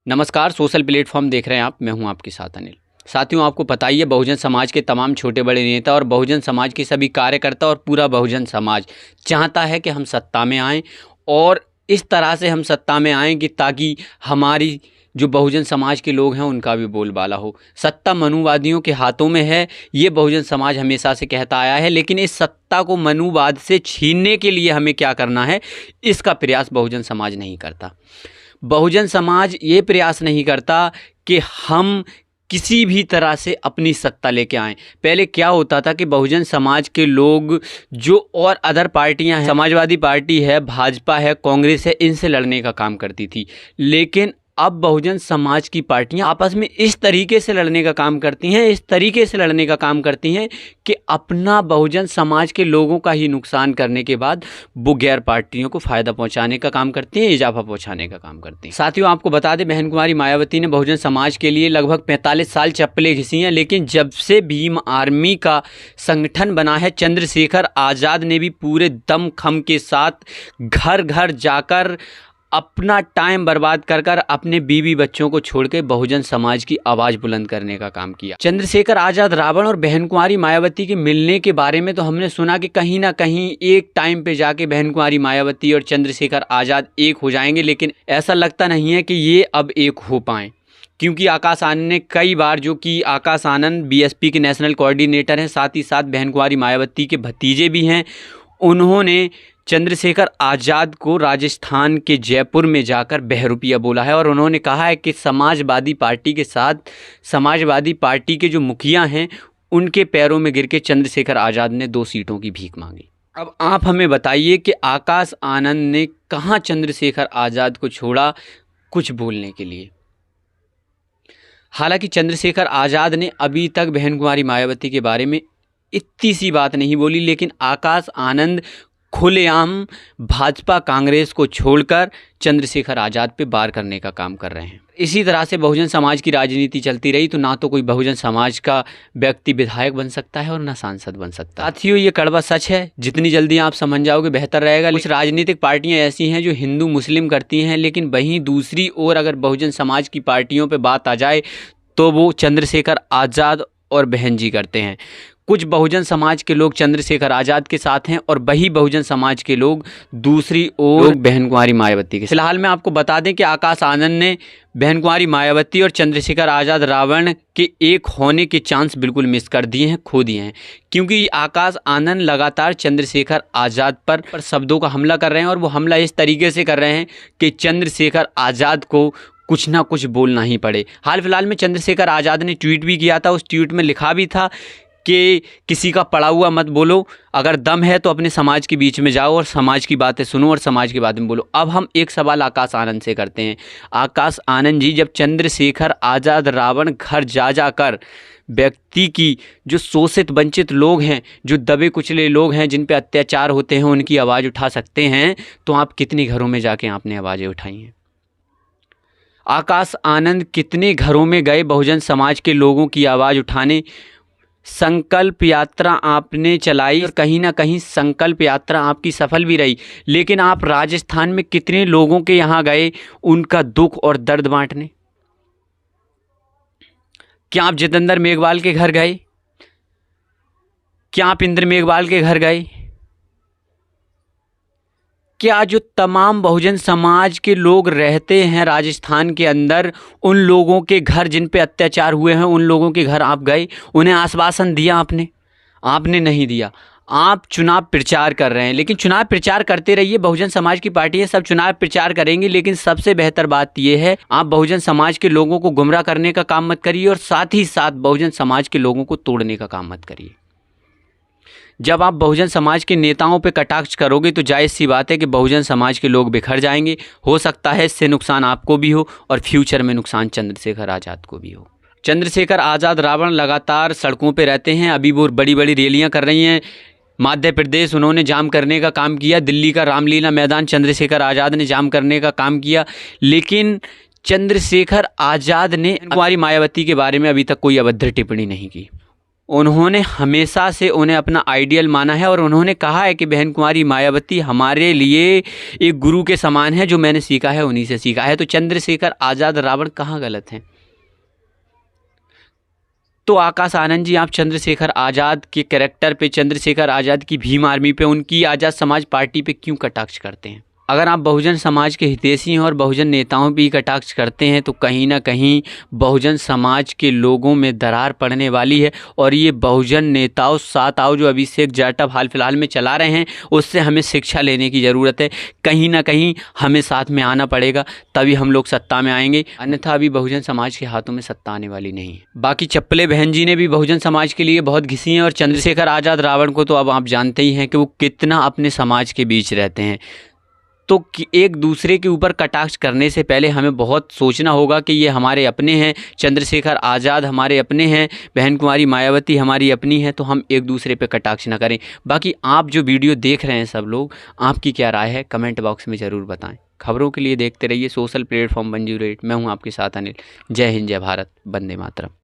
नमस्कार, social platform देख रहे हैं आप। मैं हूं आपके साथ अनिल। साथियों, आपको पता ही है, बहुजन समाज के तमाम छोटे बड़े नेता और बहुजन समाज के सभी कार्यकर्ता और पूरा बहुजन समाज चाहता है कि हम सत्ता में आएं और इस तरह से हम सत्ता में आएं कि ताकि हमारी जो बहुजन समाज के लोग हैं उनका भी बोलबाला हो। सत्ता मनुवादियों के हाथों में है, ये बहुजन समाज हमेशा से कहता आया है, लेकिन इस सत्ता को मनुवाद से छीनने के लिए हमें क्या करना है, इसका प्रयास बहुजन समाज नहीं करता। बहुजन समाज ये प्रयास नहीं करता कि हम किसी भी तरह से अपनी सत्ता लेके आएं। पहले क्या होता था कि बहुजन समाज के लोग जो और अदर पार्टियां हैं, समाजवादी पार्टी है, भाजपा है, कांग्रेस है, इनसे लड़ने का काम करती थी। लेकिन अब बहुजन समाज की पार्टियां आपस में इस तरीके से लड़ने का काम करती हैं, इस तरीके से लड़ने का काम करती हैं कि अपना बहुजन समाज के लोगों का ही नुकसान करने के बाद वो गैर पार्टियों को फ़ायदा पहुंचाने का काम करती हैं, इजाफा पहुंचाने का काम करती हैं। साथियों, आपको बता दें, बहन कुमारी मायावती ने बहुजन समाज के लिए लगभग 45 साल चप्पलें घिसी हैं, लेकिन जब से भीम आर्मी का संगठन बना है, चंद्रशेखर आज़ाद ने भी पूरे दम खम के साथ घर घर जाकर अपना टाइम बर्बाद कर कर अपने बीवी बच्चों को छोड़ के बहुजन समाज की आवाज़ बुलंद करने का काम किया। चंद्रशेखर आज़ाद रावण और बहन कुमारी मायावती के मिलने के बारे में तो हमने सुना कि कहीं ना कहीं एक टाइम पे जाके बहन कुमारी मायावती और चंद्रशेखर आज़ाद एक हो जाएंगे, लेकिन ऐसा लगता नहीं है कि ये अब एक हो पाएँ, क्योंकि आकाश आनंद ने कई बार, जो कि आकाश आनंद बीएसपी के नेशनल कोऑर्डिनेटर हैं, साथ ही साथ बहन कुमारी मायावती के भतीजे भी हैं, उन्होंने चंद्रशेखर आज़ाद को राजस्थान के जयपुर में जाकर बहरूपिया बोला है और उन्होंने कहा है कि समाजवादी पार्टी के साथ समाजवादी पार्टी के जो मुखिया हैं उनके पैरों में गिर के चंद्रशेखर आज़ाद ने 2 सीटों की भीख मांगी। अब आप हमें बताइए कि आकाश आनंद ने कहाँ चंद्रशेखर आज़ाद को छोड़ा कुछ बोलने के लिए। हालांकि चंद्रशेखर आज़ाद ने अभी तक बहन कुमारी मायावती के बारे में इतनी सी बात नहीं बोली, लेकिन आकाश आनंद खुलेआम भाजपा कांग्रेस को छोड़कर चंद्रशेखर आज़ाद पे वार करने का काम कर रहे हैं। इसी तरह से बहुजन समाज की राजनीति चलती रही तो ना तो कोई बहुजन समाज का व्यक्ति विधायक बन सकता है और ना सांसद बन सकता है। साथियों, ये कड़वा सच है, जितनी जल्दी आप समझ जाओगे बेहतर रहेगा। कुछ राजनीतिक पार्टियां ऐसी हैं जो हिंदू मुस्लिम करती हैं, लेकिन वहीं दूसरी ओर अगर बहुजन समाज की पार्टियों पर बात आ जाए तो वो चंद्रशेखर आज़ाद और बहन जी करते हैं। कुछ बहुजन समाज के लोग चंद्रशेखर आज़ाद के साथ हैं और वही बहुजन समाज के लोग दूसरी ओर बहन कुमारी मायावती के। फिलहाल मैं आपको बता दें कि आकाश आनंद ने बहन कुमारी मायावती और चंद्रशेखर आज़ाद रावण के एक होने के चांस बिल्कुल मिस कर दिए हैं, खो दिए हैं, क्योंकि आकाश आनंद लगातार चंद्रशेखर आज़ाद पर शब्दों का हमला कर रहे हैं और वो हमला इस तरीके से कर रहे हैं कि चंद्रशेखर आज़ाद को कुछ ना कुछ बोलना ही पड़े। हाल फिलहाल में चंद्रशेखर आज़ाद ने ट्वीट भी किया था, उस ट्वीट में लिखा भी था कि किसी का पड़ा हुआ मत बोलो, अगर दम है तो अपने समाज के बीच में जाओ और समाज की बातें सुनो और समाज की बातें बोलो। अब हम एक सवाल आकाश आनंद से करते हैं। आकाश आनंद जी, जब चंद्रशेखर आज़ाद रावण घर जा जाकर व्यक्ति की, जो शोषित वंचित लोग हैं, जो दबे कुचले लोग हैं, जिन पे अत्याचार होते हैं, उनकी आवाज़ उठा सकते हैं, तो आप कितने घरों में जाके आपने आवाज़ें उठाई हैं? आकाश आनंद कितने घरों में गए बहुजन समाज के लोगों की आवाज़ उठाने? संकल्प यात्रा आपने चलाई और कहीं ना कहीं संकल्प यात्रा आपकी सफल भी रही, लेकिन आप राजस्थान में कितने लोगों के यहाँ गए उनका दुख और दर्द बांटने? क्या आप जितेंद्र मेघवाल के घर गए? क्या आप इंद्र मेघवाल के घर गए? क्या जो तमाम बहुजन समाज के लोग रहते हैं राजस्थान के अंदर, उन लोगों के घर जिन पे अत्याचार हुए हैं, उन लोगों के घर आप गए? उन्हें आश्वासन दिया आपने? आपने नहीं दिया। आप चुनाव प्रचार कर रहे हैं, लेकिन चुनाव प्रचार करते रहिए। बहुजन समाज की पार्टी है, सब चुनाव प्रचार करेंगे, लेकिन सबसे बेहतर बात यह है आप बहुजन समाज के लोगों को गुमराह करने का काम मत करिए और साथ ही साथ बहुजन समाज के लोगों को तोड़ने का काम मत करिए। जब आप बहुजन समाज के नेताओं पे कटाक्ष करोगे तो जायज़ सी बात है कि बहुजन समाज के लोग बिखर जाएंगे। हो सकता है इससे नुकसान आपको भी हो और फ्यूचर में नुकसान चंद्रशेखर आज़ाद को भी हो। चंद्रशेखर आज़ाद रावण लगातार सड़कों पे रहते हैं, अभी वो बड़ी बड़ी रैलियां कर रही हैं। मध्य प्रदेश उन्होंने जाम करने का काम किया, दिल्ली का रामलीला मैदान चंद्रशेखर आज़ाद ने जाम करने का काम किया, लेकिन चंद्रशेखर आज़ाद ने कुमारी मायावती के बारे में अभी तक कोई अभद्र टिप्पणी नहीं की। उन्होंने हमेशा से उन्हें अपना आइडियल माना है और उन्होंने कहा है कि बहन कुमारी मायावती हमारे लिए एक गुरु के समान है, जो मैंने सीखा है उन्हीं से सीखा है। तो चंद्रशेखर आज़ाद रावण कहाँ गलत हैं? तो आकाश आनंद जी, आप चंद्रशेखर आज़ाद के कैरेक्टर पे, चंद्रशेखर आज़ाद की भीम आर्मी पे, उनकी आज़ाद समाज पार्टी पे क्यों कटाक्ष करते हैं? अगर आप बहुजन समाज के हितैषी हैं और बहुजन नेताओं पे कटाक्ष करते हैं तो कहीं ना कहीं बहुजन समाज के लोगों में दरार पड़ने वाली है। और ये बहुजन नेताओं साथ आओ जो अभिषेक जाटव हाल फिलहाल में चला रहे हैं, उससे हमें शिक्षा लेने की ज़रूरत है। कहीं ना कहीं हमें साथ में आना पड़ेगा, तभी हम लोग सत्ता में आएंगे, अन्यथा अभी बहुजन समाज के हाथों में सत्ता आने वाली नहीं है। बाकी चप्पले बहन जी ने भी बहुजन समाज के लिए बहुत घिसी हैं, और चंद्रशेखर आज़ाद रावण को तो अब आप जानते ही हैं कि वो कितना अपने समाज के बीच रहते हैं। तो एक दूसरे के ऊपर कटाक्ष करने से पहले हमें बहुत सोचना होगा कि ये हमारे अपने हैं, चंद्रशेखर आज़ाद हमारे अपने हैं, बहन कुमारी मायावती हमारी अपनी है, तो हम एक दूसरे पे कटाक्ष ना करें। बाकी आप जो वीडियो देख रहे हैं सब लोग, आपकी क्या राय है कमेंट बॉक्स में ज़रूर बताएं। खबरों के लिए देखते रहिए सोशल प्लेटफॉर्म 108। मैं हूं आपके साथ अनिल। जय हिंद, जय भारत, वंदे मातरम।